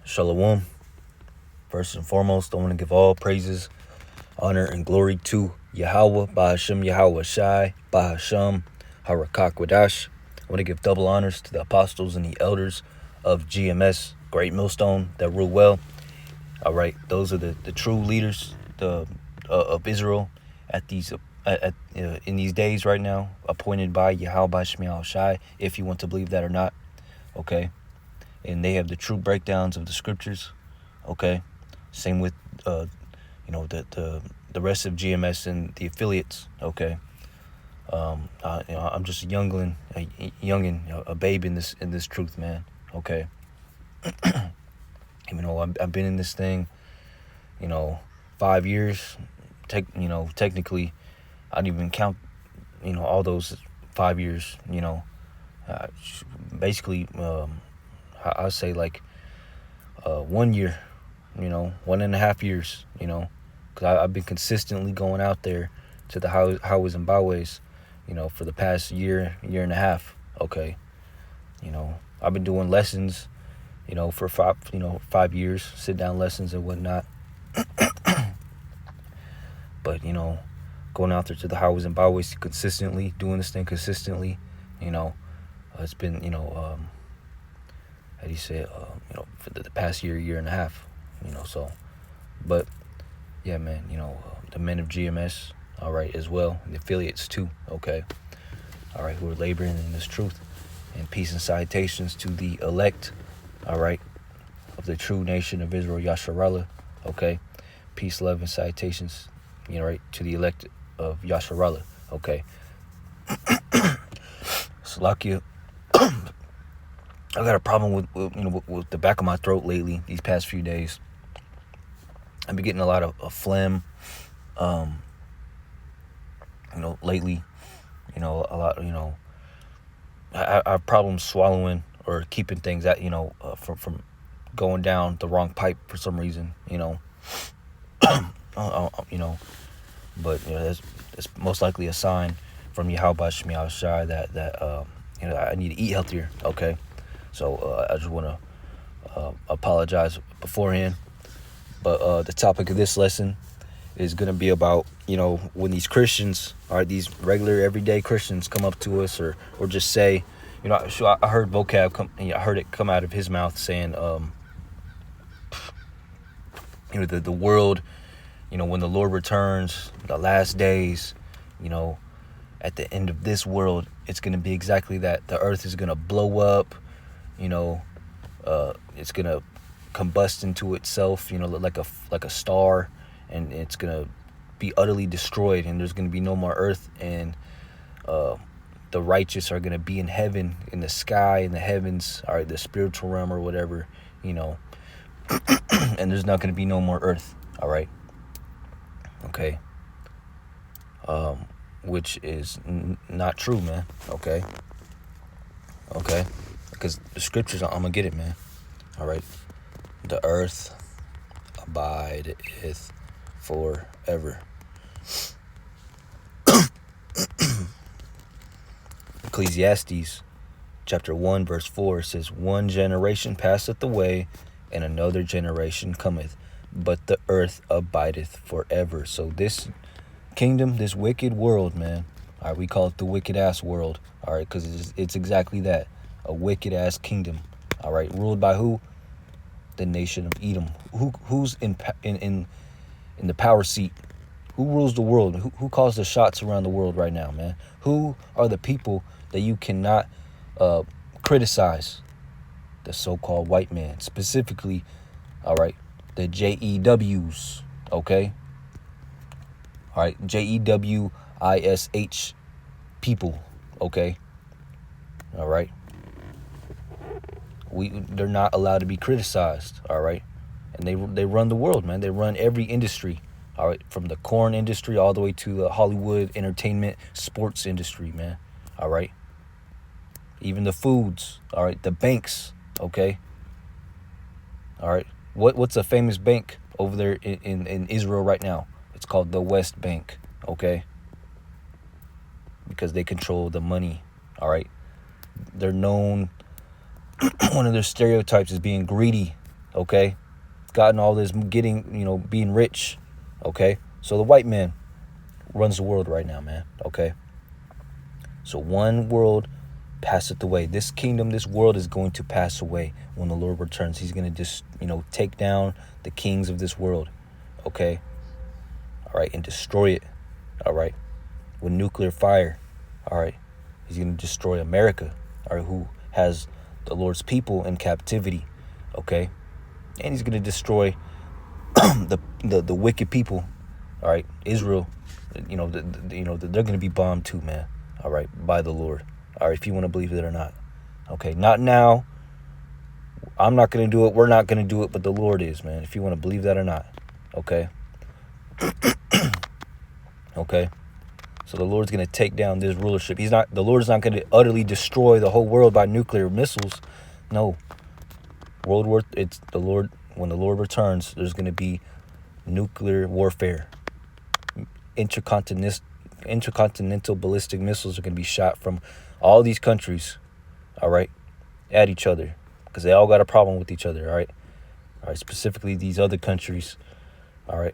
Shalom. First and foremost, I want to give all praises, honor, and glory to Yahweh, Bahashem Yahweh Shai, Bahashem Harakak Wadash. I want to give double honors to the apostles and the elders of GMS, Great Millstone, that rule well. All right, those are the true leaders of Israel in these days right now, appointed by Yahweh Bahashem Yahweh Shai, if you want to believe that or not. Okay, and they have the true breakdowns of the scriptures. Okay, same with the rest of GMS and the affiliates. Okay, I'm just a youngin, a babe in this truth, man. Okay, even though I've been in this thing, 5 years. Technically, I didn't even count, all those 5 years. Basically, I say like 1 year. 1.5 years, because I've been consistently going out there to the highways and byways, for the past year and a half. Okay. I've been doing lessons, for 5 years, sit down lessons and whatnot. But, going out there to the highways and byways consistently, doing this thing consistently, it's been, how do you say it, for the past year and a half. But yeah, man, the men of GMS, all right, as well, and the affiliates too, okay, all right, who are laboring in this truth, and peace and salutations to the elect, all right, of the true nation of Israel, Yasharallah, okay, peace, love, and salutations, right, to the elect of Yasharallah, okay. Salakia. I got a problem with the back of my throat lately, these past few days. I've been getting a lot of phlegm, lately, a lot, I have problems swallowing or keeping things that, from going down the wrong pipe for some reason, but, that's most likely a sign from Yahweh Bahashem Yahweh Shai that I need to eat healthier, okay? So I just want to apologize beforehand. But the topic of this lesson is going to be about, when these Christians, these regular everyday Christians come up to us or just say, I heard vocab, I heard it come out of his mouth saying, the world, when the Lord returns, the last days, at the end of this world, it's going to be exactly that. The earth is going to blow up, it's going to combust into itself, like a star, and it's going to be utterly destroyed, and there's going to be no more earth, and the righteous are going to be in heaven, in the sky, in the heavens, all right, the spiritual realm or whatever, and there's not going to be no more earth, all right, okay, which is not true, man, okay, because the scriptures, I'm gonna get it, man, all right, the earth abideth forever. Ecclesiastes chapter 1 verse 4 says, one generation passeth away, and another generation cometh, but the earth abideth forever. So this kingdom, this wicked world, man, all right, we call it the wicked ass world, all right, because it's exactly that, a wicked ass kingdom, all right, ruled by who? The nation of Edom. Who's in the power seat? Who rules the world? Who calls the shots around the world right now, man? Who are the people that you cannot criticize? The so-called white man, specifically, all right, the JEWs, okay? All right, JEWISH people, okay? All right. They're not allowed to be criticized, all right? And they run the world, man. They run every industry, all right, from the corn industry all the way to the Hollywood entertainment sports industry, man, all right? Even the foods, all right, the banks, okay? All right, what's a famous bank over there in Israel right now? It's called the West Bank, okay? Because they control the money, all right? They're known, one of their stereotypes is being greedy, okay? Gotten all this, being rich, okay? So the white man runs the world right now, man, okay? So one world passeth away. This kingdom, this world is going to pass away when the Lord returns. He's going to just, take down the kings of this world, okay? All right, and destroy it, all right? With nuclear fire, all right? He's going to destroy America, all right, who has the Lord's people in captivity, okay? And he's going to destroy the wicked people, all right? Israel, they're going to be bombed too, man, all right, by the Lord, all right, if you want to believe it or not, okay? Not now. I'm not going to do it. We're not going to do it, but the Lord is, man, if you want to believe that or not, okay? Okay? So the Lord's going to take down this rulership. The Lord's not going to utterly destroy the whole world by nuclear missiles. No. When the Lord returns, there's going to be nuclear warfare. Intercontinental ballistic missiles are going to be shot from all these countries, all right, at each other, because they all got a problem with each other, all right? All right, specifically these other countries, all right,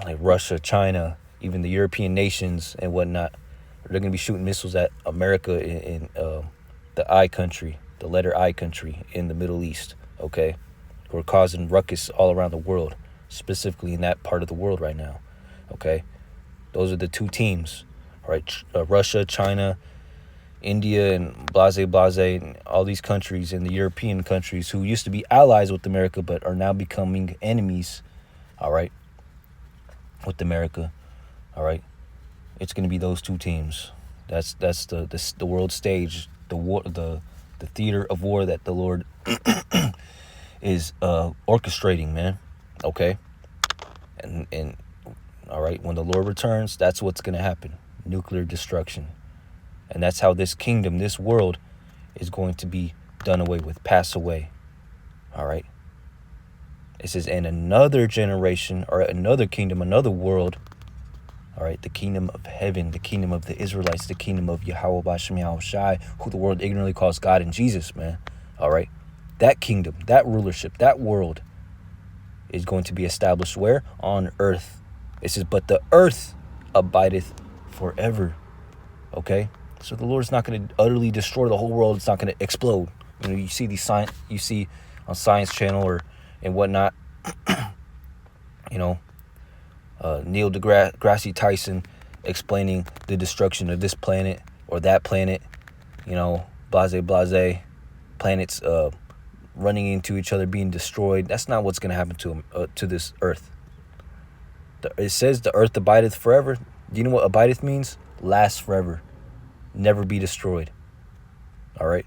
like Russia, China, even the European nations and whatnot. They're going to be shooting missiles at America in the I country, the letter I country in the Middle East, okay? Who are causing ruckus all around the world, specifically in that part of the world right now, okay? Those are the two teams, all right? Russia, China, India, and blase, and all these countries and the European countries who used to be allies with America but are now becoming enemies, all right, with America. All right, it's going to be those two teams. That's the world stage, the theater of war that the Lord is orchestrating, man. Okay, and all right, when the Lord returns, that's what's going to happen: nuclear destruction, and that's how this kingdom, this world, is going to be done away with, pass away. All right. It says, in another generation or another kingdom, another world. All right, the kingdom of heaven, the kingdom of the Israelites, the kingdom of Yahweh Bashem Yahushai, who the world ignorantly calls God and Jesus, man. All right, that kingdom, that rulership, that world is going to be established where? On earth. It says, but the earth abideth forever. Okay, so the Lord's not going to utterly destroy the whole world. It's not going to explode. You see on Science Channel and whatnot. Neil deGrasse Tyson explaining the destruction of this planet or that planet, blase, planets running into each other, being destroyed. That's not what's going to happen to this earth. It says the earth abideth forever. Do you know what abideth means? Lasts forever. Never be destroyed. All right?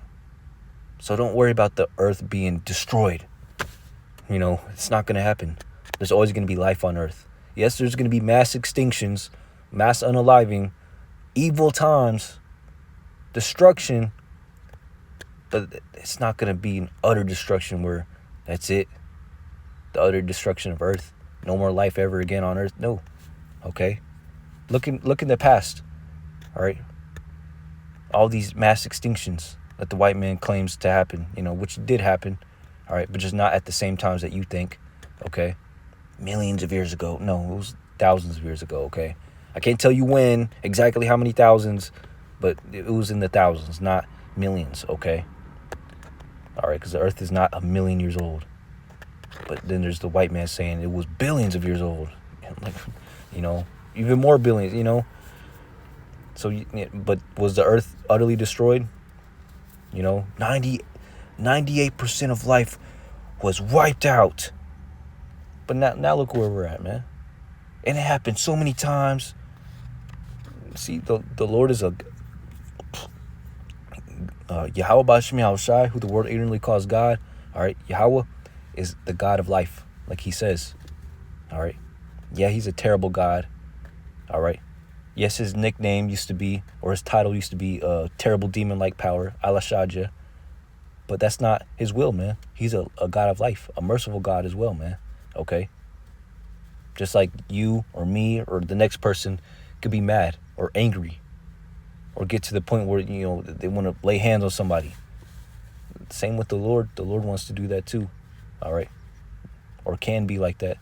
So don't worry about the earth being destroyed. It's not going to happen. There's always going to be life on earth. Yes, there's going to be mass extinctions, mass unaliving, evil times, destruction, but it's not going to be an utter destruction where that's it. The utter destruction of earth. No more life ever again on earth. No. Okay? Look in the past. All right? All these mass extinctions that the white man claims to happen, which did happen. All right? But just not at the same times that you think. Okay? Millions of years ago. No, it was thousands of years ago, okay? I can't tell you when, exactly how many thousands, but it was in the thousands, not millions, okay? All right, because the earth is not 1 million years old. But then there's the white man saying it was billions of years old. Even more billions, So, but was the earth utterly destroyed? 98% of life was wiped out. But now look where we're at, man. And it happened so many times. See, the Lord is Yahweh Bashem Yahushai, who the world ignorantly calls God. All right, Yahweh is the God of life, like he says. All right. Yeah, he's a terrible God. All right. Yes, his nickname used to be, or his title used to be, terrible demon-like power, Alashadja. But that's not his will, man. He's a God of life, a merciful God as well, man. Okay? Just like you or me or the next person could be mad or angry or get to the point where, they want to lay hands on somebody. Same with the Lord. The Lord wants to do that too. All right? or can be like that,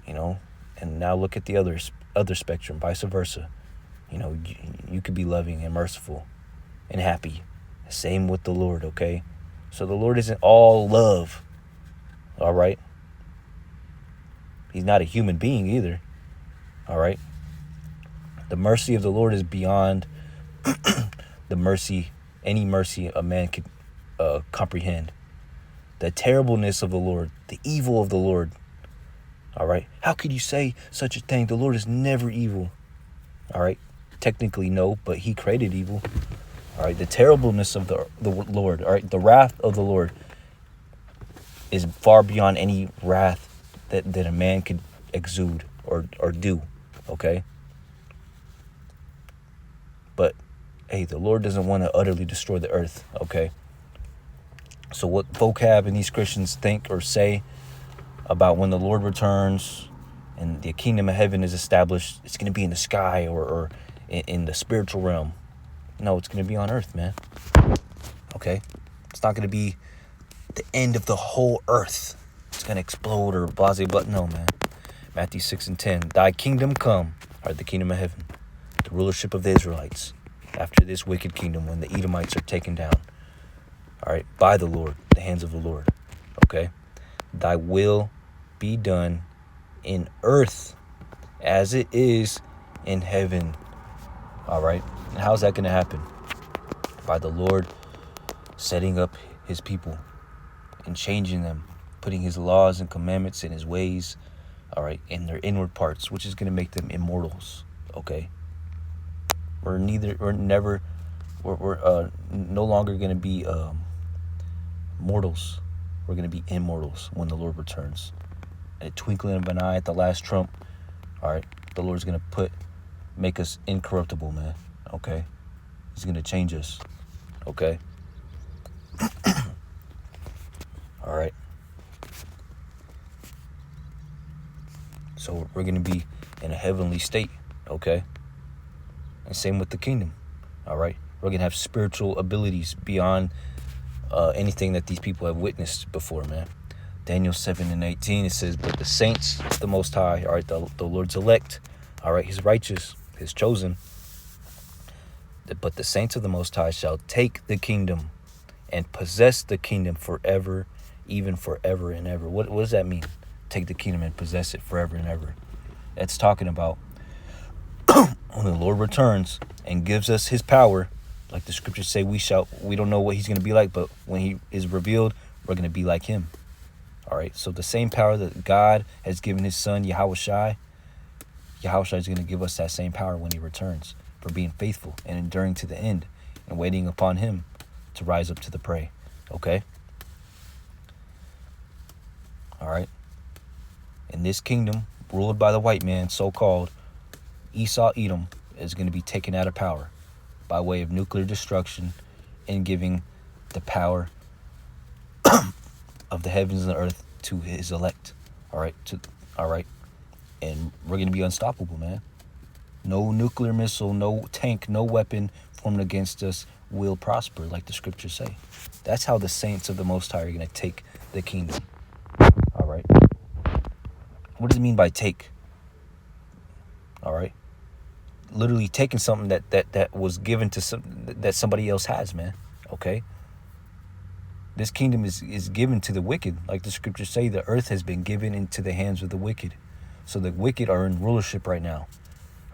you know. And now look at the other spectrum, vice versa. You know, you could be loving and merciful and happy. Same with the Lord, okay? So the Lord isn't all love, all right? He's not a human being either, all right? The mercy of the Lord is beyond any mercy a man could comprehend. The terribleness of the Lord, the evil of the Lord, all right? How could you say such a thing? The Lord is never evil, all right? Technically, no, but he created evil, all right? The terribleness of the Lord, all right? The wrath of the Lord is far beyond any wrath that a man could exude or do, okay? But, hey, the Lord doesn't want to utterly destroy the earth, okay? So what vocab and these Christians think or say about when the Lord returns and the kingdom of heaven is established, it's going to be in the sky or in the spiritual realm. No, it's going to be on earth, man. Okay? It's not going to be the end of the whole earth. It's going to explode or blase, but no, man. Matthew 6:10. Thy kingdom come, or the kingdom of heaven, the rulership of the Israelites, after this wicked kingdom when the Edomites are taken down, all right, by the Lord, the hands of the Lord, okay? Thy will be done in earth as it is in heaven, all right? And how's that going to happen? By the Lord setting up his people and changing them, putting his laws and commandments and his ways, all right, in their inward parts, which is going to make them immortals, okay? We're no longer going to be mortals. We're going to be immortals when the Lord returns. At a twinkling of an eye, at the last trump, all right, the Lord's going to make us incorruptible, man, okay? He's going to change us, okay? All right. So we're going to be in a heavenly state, okay? And same with the kingdom, all right? We're going to have spiritual abilities beyond anything that these people have witnessed before, man. Daniel 7:18, it says, but the saints of the Most High, all right, the Lord's elect, all right, his righteous, his chosen, but the saints of the Most High shall take the kingdom and possess the kingdom forever, even forever and ever. What does that mean? Take the kingdom and possess it forever and ever. That's talking about when the Lord returns and gives us his power, like the scriptures say, we don't know what he's going to be like, but when he is revealed, we're going to be like him. All right. So the same power that God has given his son, Yahushua is going to give us that same power when he returns, for being faithful and enduring to the end and waiting upon him to rise up to the prey. Okay. All right. And this kingdom, ruled by the white man, so-called Esau Edom, is going to be taken out of power by way of nuclear destruction and giving the power of the heavens and the earth to his elect. All right. And we're going to be unstoppable, man. No nuclear missile, no tank, no weapon formed against us will prosper, like the scriptures say. That's how the saints of the Most High are going to take the kingdom. All right. What does it mean by take? All right. Literally taking something that was given to that somebody else has, man. Okay. This kingdom is given to the wicked. Like the scriptures say, the earth has been given into the hands of the wicked. So the wicked are in rulership right now.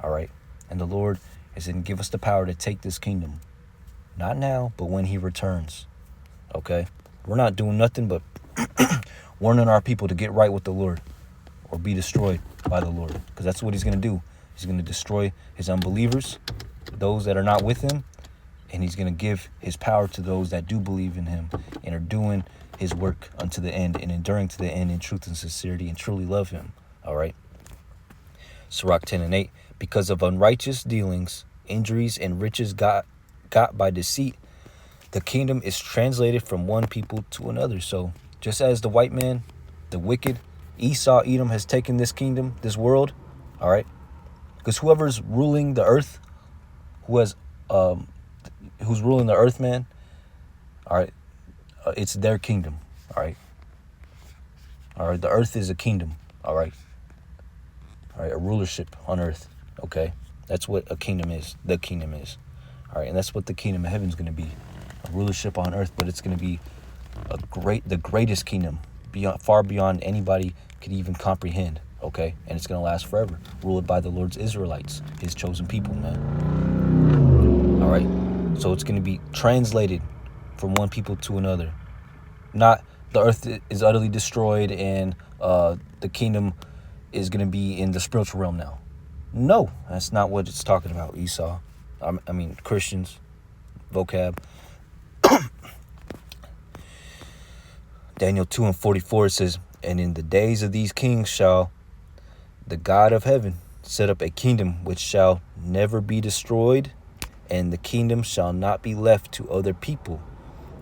All right. And the Lord is going to give us the power to take this kingdom. Not now, but when he returns. Okay. We're not doing nothing but warning our people to get right with the Lord or be destroyed by the Lord. Because that's what he's going to do. He's going to destroy his unbelievers, those that are not with him. And he's going to give his power to those that do believe in him and are doing his work unto the end and enduring to the end in truth and sincerity and truly love him. All right. Sirach 10:8. Because of unrighteous dealings, injuries, and riches got by deceit, the kingdom is translated from one people to another. So just as the white man, the wicked, Esau, Edom has taken this kingdom, this world. All right. Because whoever's ruling the earth, who's ruling the earth, man, all right, it's their kingdom, all right? All right, the earth is a kingdom. All right, a rulership on earth. Okay, that's what a kingdom is. The kingdom is. All right, and that's what the kingdom of heaven is going to be, a rulership on earth. But it's going to be the greatest kingdom, far beyond anybody could even comprehend. Okay, and it's going to last forever, ruled by the Lord's Israelites, His chosen people, man. All right, so it's going to be translated from one people to another. Not the earth is utterly destroyed and the kingdom is going to be in the spiritual realm now. No, that's not what it's talking about, Esau. I mean, Christians, vocab. Daniel 2:44 says, "And in the days of these kings shall the God of heaven set up a kingdom which shall never be destroyed, and the kingdom shall not be left to other people,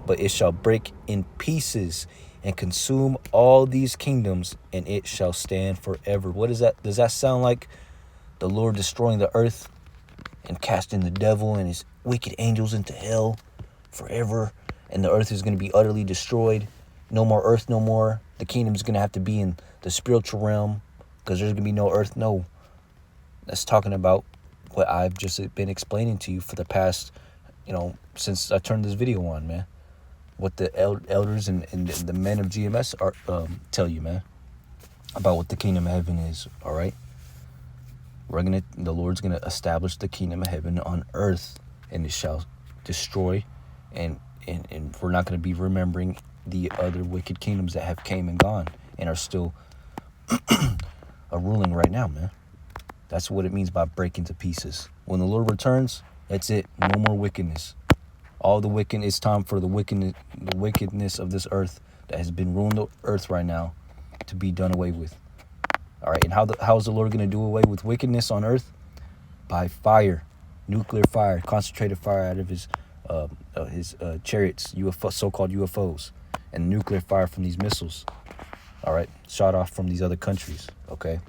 but it shall break in pieces and consume all these kingdoms, and it shall stand forever." What is that? Does that sound like the Lord destroying the earth and casting the devil and his wicked angels into hell forever, and the earth is going to be utterly destroyed? No more earth, no more. The kingdom is going to have to be in the spiritual realm because there's going to be no earth. No. That's talking about what I've just been explaining to you for the past, since I turned this video on, man. What the elders and the men of GMS are tell you, man, about what the kingdom of heaven is. All right, the Lord's gonna establish the kingdom of heaven on earth, and it shall destroy, and we're not gonna be remembering the other wicked kingdoms that have came and gone and are still ruling right now, man. That's what it means by breaking to pieces. When the Lord returns, that's it. No more wickedness. All the wicked, it's time for the wickedness of this earth that has been ruling the earth right now to be done away with. All right, and how is the Lord going to do away with wickedness on earth? By fire, nuclear fire, concentrated fire out of his chariots, so-called UFOs, and nuclear fire from these missiles. All right, shot off from these other countries. Okay,